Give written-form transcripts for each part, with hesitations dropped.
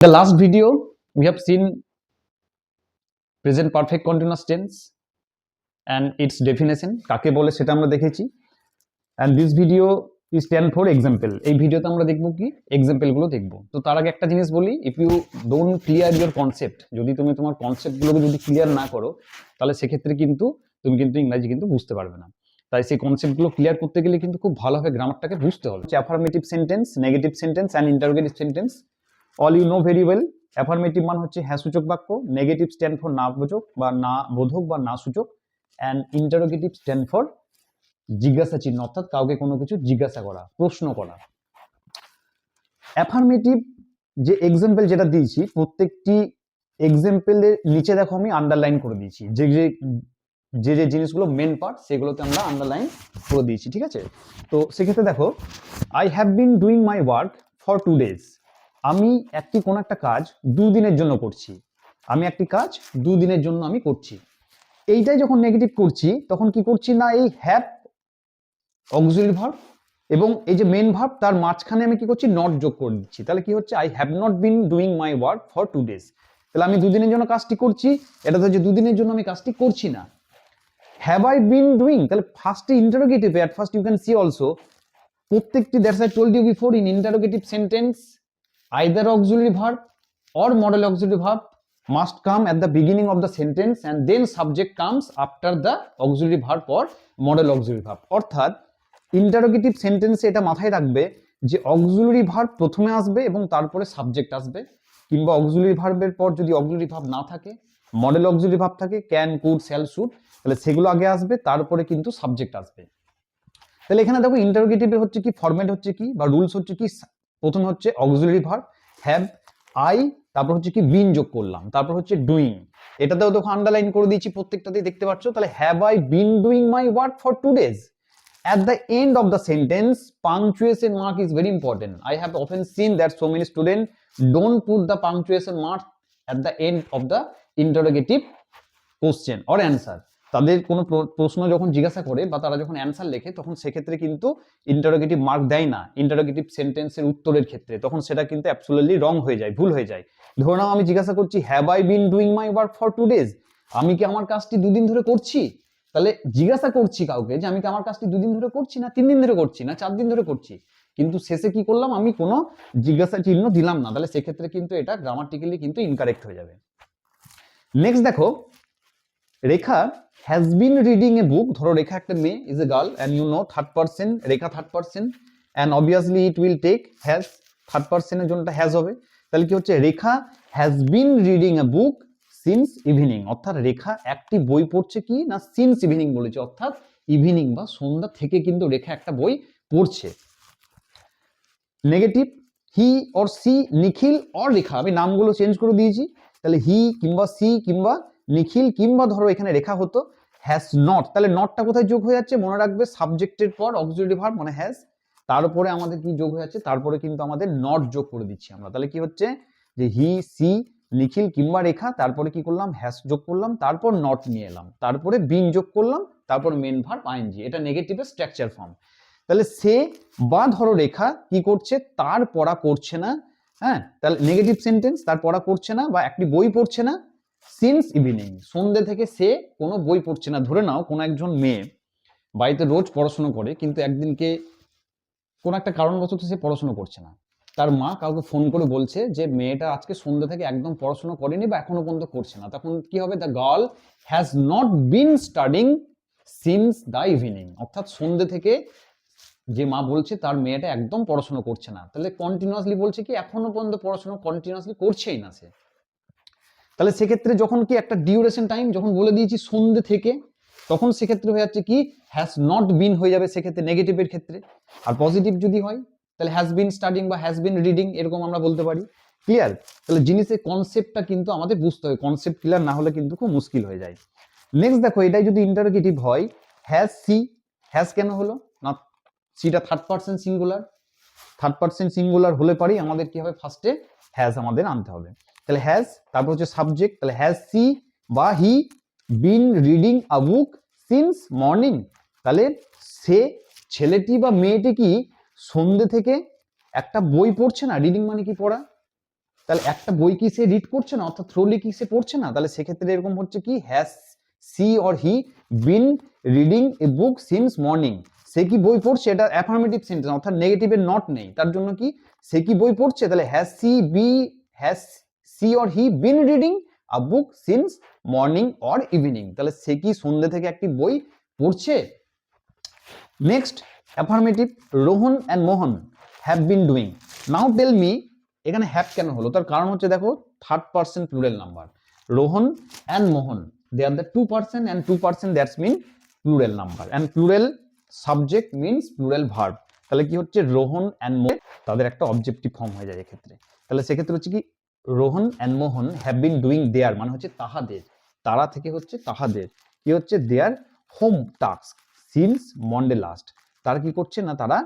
The last video we have seen present perfect continuous tense and its definition কাকে বলে সেটা আমরা দেখেছি and this video is stand for example এই ভিডিওতে আমরা দেখব কি এক্সাম্পল গুলো দেখব তো তার আগে একটা জিনিস বলি if you don't clear your concept যদি তুমি তোমার কনসেপ্ট গুলোকে যদি ক্লিয়ার না করো তাহলে সেক্ষেত্রে কিন্তু তুমি কিন্তু ইংরেজি কিন্তু বুঝতে পারবে না তাই সেই কনসেপ্ট গুলো ক্লিয়ার করতে গেলে কিন্তু খুব ভালোভাবে গ্রামারটাকে বুঝতে হবে affirmative sentence negative sentence and interrogative sentence all you know very well affirmative মান হচ্ছে হ্যাঁ সূচক বাক্য নেগেটিভ স্ট্যান্ড ফর না বোধক বা না বোধক বা না সূচক এন্ড ইন্টারোগেটিভ স্ট্যান্ড ফর জিজ্ঞাসা চিহ্ন অর্থাৎ কাউকে কোনো কিছু জিজ্ঞাসা করা প্রশ্ন করা অ্যাফার্মেটিভ যে এক্সাম্পল যেটা দিয়েছি প্রত্যেকটি এক্সাম্পলের নিচে দেখো আমি আন্ডারলাইন করে দিয়েছি যে যে যে জিনিসগুলো মেন পার্ট সেগুলোতে আমরা আন্ডারলাইন করে দিয়েছি ঠিক আছে তো সেক্ষেত্রে দেখো I have been doing my work for 2 days আমি কোনো একটা কাজ 2 দিনের জন্য করছি আমি একটি কাজ 2 দিনের জন্য আমি করছি এইটাই যখন নেগেটিভ করছি তখন কি করছি না এই হ্যাভ অক্সিলারি ভার্ব এবং এই যে মেন ভার্ব তার মাঝখানে আমি কি করছি নট যোগ করে দিচ্ছি তাহলে কি হচ্ছে I have not been doing my work for 2 days তাহলে আমি 2 দিনের জন্য কাজটি করছি এটা তো যে 2 দিনের জন্য আমি কাজটি করছি না হ্যাভ আই বিন ডুইং তাহলে ফার্স্টে interrogative at first you can see also প্রত্যেকটি that's I told you before in interrogative sentence either auxiliary verb or modal auxiliary verb must come at the beginning of the sentence and then subject comes after the auxiliary verb or modal auxiliary verb অর্থাৎ interrogative সেন্টেন্সে এটা মাথায় রাখবে যে auxiliary verb প্রথমে আসবে এবং তারপরে সাবজেক্ট আসবে কিংবা অক্সিলারি ভার্বের পর যদি অক্সিলারি ভার্ব না থাকে মডেল অক্সিলারি ভার্ব থাকে ক্যান কুড শ্যাল শুড তাহলে সেগুলো আগে আসবে তারপরে কিন্তু সাবজেক্ট আসবে তাহলে এখানে দেখো ইন্টারোগেটিভের হচ্ছে কি ফরম্যাট হচ্ছে কি বা রুলস হচ্ছে কি প্রথমে হচ্ছে অক্সিলারি ভার্ব হ্যাভ আই তারপর হচ্ছে কি বিন যোগ করলাম তারপর হচ্ছে ডুইং এটাতেও দেখো আন্ডারলাইন করে দিয়েছি প্রত্যেকটাতেই দেখতে পাচ্ছ তাহলে have I been doing my work for 2 days at the end of the sentence punctuation mark is very important I have often seen that so many students don't put the punctuation mark at the end of the interrogative question or answer তাদের কোনো প্রশ্ন যখন জিজ্ঞাসা করে বা তারা যখন answer লেখে তখন সেক্ষেত্রে কিন্তু ইন্টারোগেটিভ মার্ক দেয় না ইন্টারোগেটিভ সেন্টেন্সের উত্তরের ক্ষেত্রে তখন সেটা কিন্তু অ্যাবসলিউটলি রং হয়ে যায় ভুল হয়ে যায় ধরো নাও আমি জিজ্ঞাসা করছি have I been doing my work for 2 days আমি কি আমার কাজটি 2 দিন ধরে করছি তাহলে জিজ্ঞাসা করছি কাউকে যে আমি কি আমার কাজটি 2 দিন ধরে করছি না 3 দিন ধরে করছি না 4 দিন ধরে করছি কিন্তু শেষে কি করলাম আমি কোনো জিজ্ঞাসা চিহ্ন দিলাম না তাহলে সেক্ষেত্রে কিন্তু এটা গ্রামাটিক্যালি কিন্তু ইনকারেক্ট হয়ে যাবে নেক্সট দেখো রেখা has been reading a book ধরো রেখা একটা মেয়ে is a girl and you know third person Rekha third person and obviously it will take has third person এর জন্য has হবে তাহলে কি হচ্ছে রেখা has been reading a book since evening অর্থাৎ রেখা একটি বই পড়ছে কি না since evening বলেছে অর্থাৎ ইভিনিং বা সন্ধ্যা থেকে কিন্তু রেখা একটা বই পড়ছে negative he or she Nikhil or Rekha আমি নামগুলো চেঞ্জ করে দিয়েছি তাহলে হি কিংবা সি কিংবা নিখিল কিংবা ধরো এখানে রেখা হতো হ্যাজ নট তাহলে নটটা কোথায় যোগ হয়ে যাচ্ছে মনে রাখবে সাবজেক্টের পর অক্সিলারি ভার্ব মানে হ্যাজ তারপরে আমাদের কি যোগ হয়ে যাচ্ছে তারপরে কিন্তু আমাদের নট যোগ করে দিচ্ছি আমরা তাহলে কি হচ্ছে যে হি সি নিখিল কিংবা রেখা তারপরে কি করলাম হ্যাজ যোগ করলাম তারপর নট নিয়ে এলাম তারপরে বিন যোগ করলাম তারপর মেন ভার্ব আইএনজি এটা নেগেটিভের স্ট্রাকচার ফর্ম তাহলে সে বা ধরো রেখা কি করছে তার পড়া করছে না হ্যাঁ তাহলে নেগেটিভ সেন্টেন্স তার পড়া করছে না বা একটি বই পড়ছে না সিন্স ইভিনিং সন্ধ্যে থেকে সে কোনো বই পড়ছে না ধরে নাও কোনো একজন মেয়ে বাড়িতে রোজ পড়াশোনা করে কিন্তু একদিনকে কোনো একটা কারণবশত সে পড়াশোনা করছে না তার মা কাউকে ফোন করে বলছে যে মেয়েটা আজকে সন্ধ্যে থেকে একদম পড়াশোনা করেনি বা এখনো পর্যন্ত করছে না তখন কি হবে the girl has not been studying since the evening অর্থাৎ সন্ধ্যে থেকে যে মা বলছে তার মেয়েটা একদম পড়াশোনা করছে না তাহলে কন্টিনিউয়াসলি বলছে কি এখনো পর্যন্ত পড়াশোনা কন্টিনিউয়াসলি করছেই না সে তাহলে সেক্ষেত্রে যখন কি একটা ডিউরেশন টাইম যখন বলে দিয়েছি সন্ধ্যে থেকে তখন সেক্ষেত্রে হয়ে যাচ্ছে কি হ্যাজ নট বিন হয়ে যাবে সেক্ষেত্রে নেগেটিভের ক্ষেত্রে আর পজিটিভ যদি হয় তাহলে হ্যাজ বিন স্টাডিং বা হ্যাজ বিন রিডিং এরকম আমরা বলতে পারি ক্লিয়ার তাহলে জিনিসের কনসেপ্টটা কিন্তু আমাদের বুঝতে হবে কনসেপ্ট ক্লিয়ার না হলে কিন্তু খুব মুশকিল হয়ে যায় নেক্সট দেখো এটাই যদি ইন্টারোগেটিভ হয় হ্যাজ সি হ্যাজ কেন হলো না সিটা থার্ড পারসন সিঙ্গুলার হলে পারি আমাদের কি হবে ফার্স্টে হ্যাজ আমাদের আনতে হবে তাহলে হ্যাজ তারপর হচ্ছে সাবজেক্ট তাহলে হ্যাজ সি বা he been reading a book since morning তাহলে সে ছেলেটি বা মেয়েটি কি সন্ধ্যে থেকে একটা বই পড়ছে না রিডিং মানে কি পড়া তাহলে একটা বই কি সে রিড করছে না, অর্থাৎ থ্রোলি কি সে পড়ছে না, তাহলে সেক্ষেত্রে এরকম হচ্ছে কি has she or he been reading a book since morning. সে কি বই পড়ছে, এটা অ্যাফার্মেটিভ সেন্টেন্স, অর্থাৎ নেগেটিভের নট নেই, তার জন্য কি সে কি বই পড়ছে, তাহলে has she or he been reading a book since morning or evening, তাহলে সে কি সন্ধ্যে থেকে একটি বই পড়ছে। Next affirmative, Rohan and Mohan have been doing. Now tell me, এখানে হ্যাভ কেন হলো, তার কারণ হচ্ছে দেখো third person plural number, Rohan and Mohan they are the two person and two person that's mean plural number and plural subject means plural verb. তাহলে কি হচ্ছে রোহন অ্যান্ড মোহন তাদের একটা অবজেক্টিভ ফর্ম হয়ে যায় এক্ষেত্রে। তাহলে সেক্ষেত্রে হচ্ছে কি Rohan and Mohan have been doing their মানে হচ্ছে তাহাদের, তারা থেকে হচ্ছে তাহাদের, কি হচ্ছে their home task since Monday last. তারা কি করছে না, তারা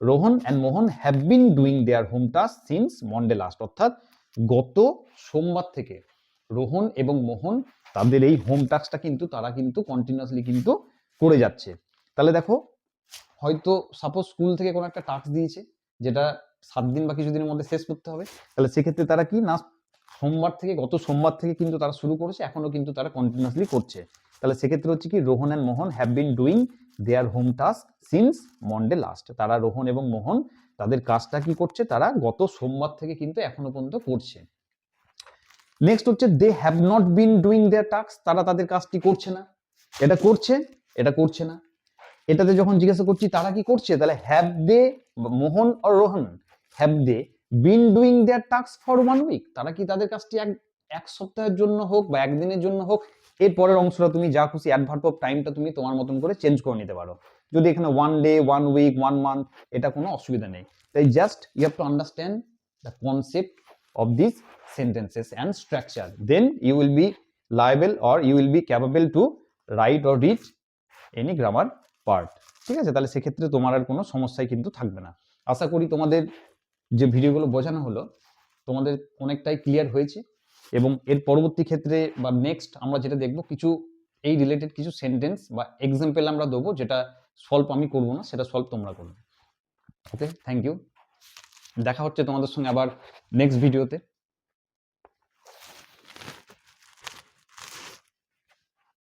Rohan and Mohan have been doing their home task since Monday last, অর্থাৎ গত সোমবার থেকে রোহন এবং মোহন তাদের এই হোম টাস্কটা কিন্তু তারা কিন্তু কন্টিনিউয়াসলি কিন্তু করে যাচ্ছে। তাহলে দেখো হয়তো সাপোজ স্কুল থেকে কোনো একটা টাস্ক দিয়েছে যেটা 7 দিন বা কিছুদিনের মধ্যে শেষ করতে হবে, তাহলে সেক্ষেত্রে তারা কি না গত সোমবার থেকে কিন্তু তারা শুরু করেছে, এখনো কিন্তু তারা কন্টিনিউয়াসলি করছে। তাহলে সেক্ষেত্রে হচ্ছে কি Rohan and Mohan have been doing their home task since Monday last, তারা রোহন এবং মোহন তাদের কাজটা কি করছে, তারা গত সোমবার থেকে কিন্তু এখনো পর্যন্ত করছে। নেক্সট হচ্ছে they have not been doing their task, তারা তাদের কাজটি করছে না, এটা করছে এটা করছে না। এটাতে যখন জিজ্ঞাসা করছি তারা কি করছে, তাহলে হ্যাভ দে মোহন আর Rohan have they been doing their task for 1 week, তারা কি তাদের কাজটি এক সপ্তাহের জন্য হোক বা একদিনের জন্য হোক, এর পরের অংশটা তুমি যা খুশি অ্যাডভার্ব অফ টাইমটা তুমি তোমার মতন করে চেঞ্জ করে নিতে পারো, যদি এখানে 1 ডে 1 উইক 1 মান্থ এটা কোনো অসুবিধা নেই। তাই just you have to understand the concept of this sentences and structure, then you will be liable or you will be capable to write or read any grammar part, ঠিক আছে। তাহলে সেক্ষেত্রে তোমার আর কোনো সমস্যাই কিন্তু থাকবে না। আশা করি তোমাদের যে ভিডিওগুলো বোঝানো হলো তোমাদের অনেকটাই ক্লিয়ার হয়েছে, এবং এর পরবর্তী ক্ষেত্রে বা নেক্সট আমরা যেটা দেখব কিছু এই রিলেটেড কিছু সেন্টেন্স বা এক্সাম্পল আমরা দেবো, যেটা সলভ আমি করবো না, সেটা সলভ তোমরা করবে। ওকে, থ্যাংক ইউ, দেখা হচ্ছে তোমাদের সঙ্গে আবার নেক্সট ভিডিওতে।